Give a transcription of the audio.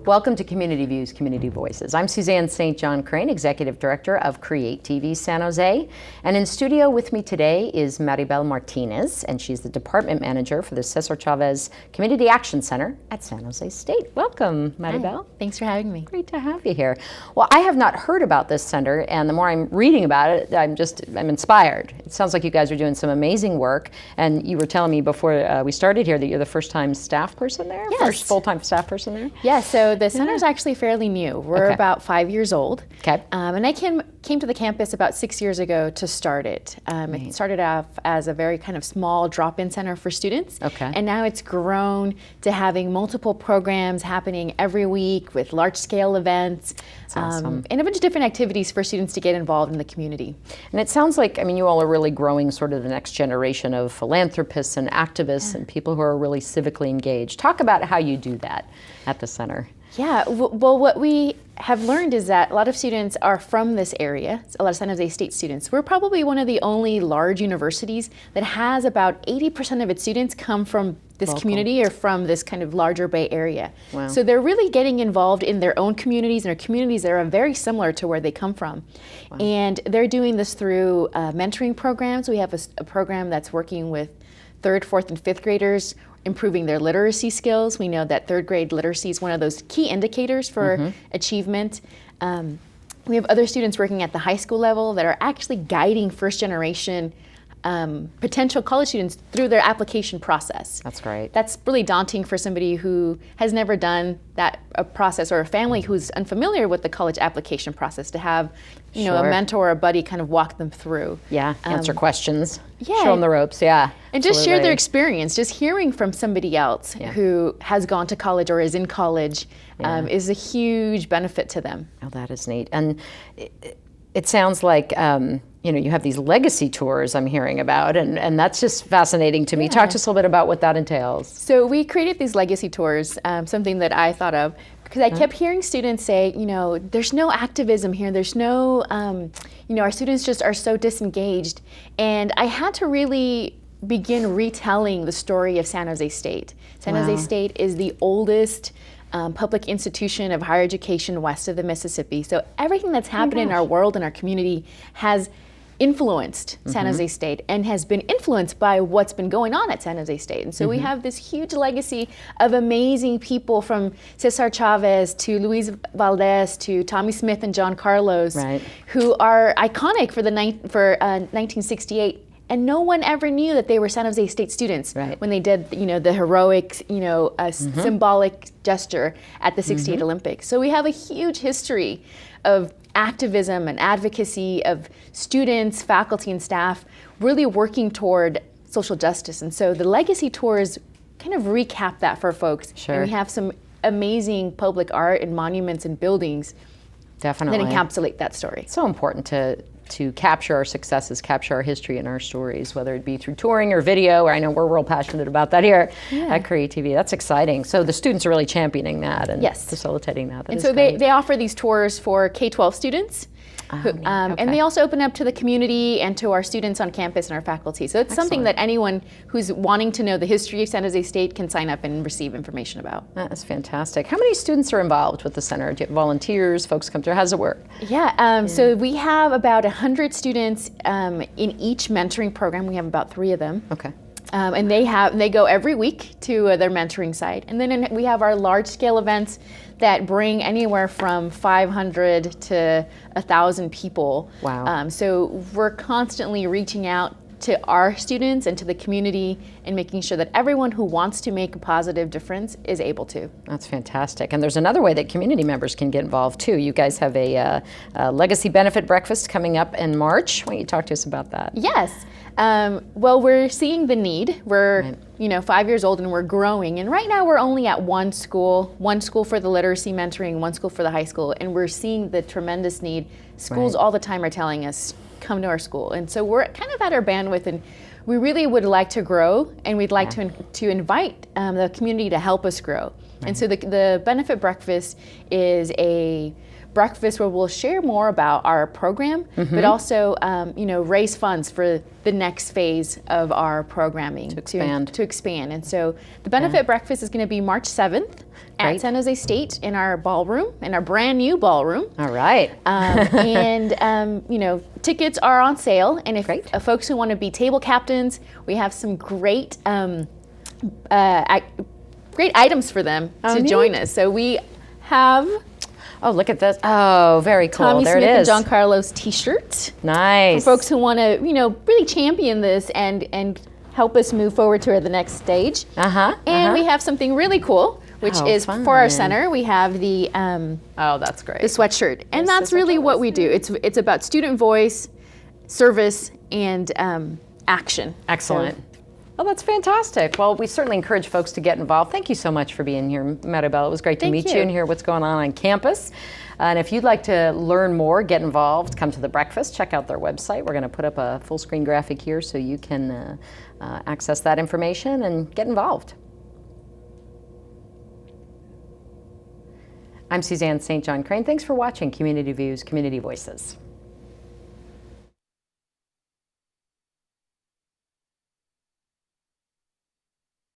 Welcome to Community Views, Community Voices. I'm Suzanne St. John Crane, Executive Director of Create TV San Jose. And in studio with me today is Maribel Martinez, and she's the Department Manager for the Cesar Chavez Community Action Center at San Jose State. Welcome, Maribel. Hi. Thanks for having me. Great to have you here. Well, I have not heard about this center, and the more I'm reading about it, I'm inspired. It sounds like you guys are doing some amazing work, and you were telling me before we started here that you're the first-time staff person there? Yes. First full-time staff person there? Yeah, so the center is actually fairly new. We're about 5 years old. Okay. And I came to the campus about 6 years ago to start it. It started off as a very kind of small drop-in center for students. Okay. And now it's grown to having multiple programs happening every week with large-scale events. That's awesome. And a bunch of different activities for students to get involved in the community. And it sounds like, you all are really growing sort of the next generation of philanthropists and activists and people who are really civically engaged. Talk about how you do that at the center. Yeah, well, what we have learned is that a lot of students are from this area, a lot of San Jose State students. We're probably one of the only large universities that has about 80% of its students come from this community or from this kind of larger Bay Area. Wow. So they're really getting involved in their own communities and communities that are very similar to where they come from. Wow. And they're doing this through mentoring programs. We have a program that's working with 3rd, 4th, and 5th graders, improving their literacy skills. We know that 3rd grade literacy is one of those key indicators for achievement. We have other students working at the high school level that are actually guiding first generation potential college students through their application process. That's great. That's really daunting for somebody who has never done that process, or a family who's unfamiliar with the college application process, to have a mentor or a buddy kind of walk them through. Yeah, answer questions, yeah, show them the ropes, yeah. And just share their experience. Just hearing from somebody else who has gone to college or is in college is a huge benefit to them. Oh, that is neat. And it sounds like you have these legacy tours I'm hearing about, and that's just fascinating to me. Talk to us a little bit about what that entails. So we created these legacy tours, something that I thought of, because I kept hearing students say, there's no activism here, there's no, our students just are so disengaged. And I had to really begin retelling the story of San Jose State. San Jose State is the oldest public institution of higher education west of the Mississippi. So everything that's happened in our world and our community has influenced San Jose State and has been influenced by what's been going on at San Jose State. And so we have this huge legacy of amazing people, from Cesar Chavez to Luis Valdez to Tommy Smith and John Carlos, who are iconic for 1968. And no one ever knew that they were San Jose State students when they did, the heroic, symbolic gesture at the '68 Olympics. So we have a huge history of activism and advocacy of students, faculty, and staff really working toward social justice. And so the legacy tours kind of recap that for folks. Sure. And we have some amazing public art and monuments and buildings that encapsulate that story. It's so important to capture our successes, capture our history and our stories, whether it be through touring or video, or I know we're real passionate about that here at Create TV. That's exciting. So the students are really championing that and facilitating that. And so they offer these tours for K-12 students. And they also open up to the community and to our students on campus and our faculty. So it's something that anyone who's wanting to know the history of San Jose State can sign up and receive information about. That's fantastic. How many students are involved with the center? Do you have volunteers, folks come through? How does it work? So we have about 100 students in each mentoring program. We have about 3 of them. Okay. And they go every week to their mentoring site. And then we have our large scale events that bring anywhere from 500 to 1,000 people. Wow. So we're constantly reaching out to our students and to the community and making sure that everyone who wants to make a positive difference is able to. That's fantastic. And there's another way that community members can get involved too. You guys have a legacy benefit breakfast coming up in March. Why don't you talk to us about that? Yes. Well, we're seeing the need. We're 5 years old and we're growing. And right now we're only at one school for the literacy mentoring, one school for the high school. And we're seeing the tremendous need. Schools all the time are telling us, come to our school. And so we're kind of at our bandwidth, and we really would like to grow, and we'd like to invite the community to help us grow. And so the benefit breakfast is a breakfast where we'll share more about our program, but also, raise funds for the next phase of our programming To expand. To expand. And so the benefit breakfast is going to be March 7th at Great. San Jose State in our ballroom, in our brand new ballroom. All right. Tickets are on sale, and if Great. Folks who want to be table captains, we have some great great items for them to join us. So we have Oh, look at this. Oh, very cool. Tommy There Smith it and is. John Carlos T-shirt Nice. for folks who want to, really champion this and help us move forward to the next stage. And we have something really cool, which Oh, is fun. for our center. We have the Oh, that's great. the sweatshirt, and Yes, that's the really sweatshirt what is we do. It's about student voice, service, and action. Excellent. Well, that's fantastic. Well, we certainly encourage folks to get involved. Thank you so much for being here, Maribel. It was great to Thank meet you you. and hear what's going on campus. And if you'd like to learn more, get involved, come to the breakfast, check out their website. We're going to put up a full screen graphic here so you can access that information and get involved. I'm Suzanne St. John Crane. Thanks for watching Community Views, Community Voices.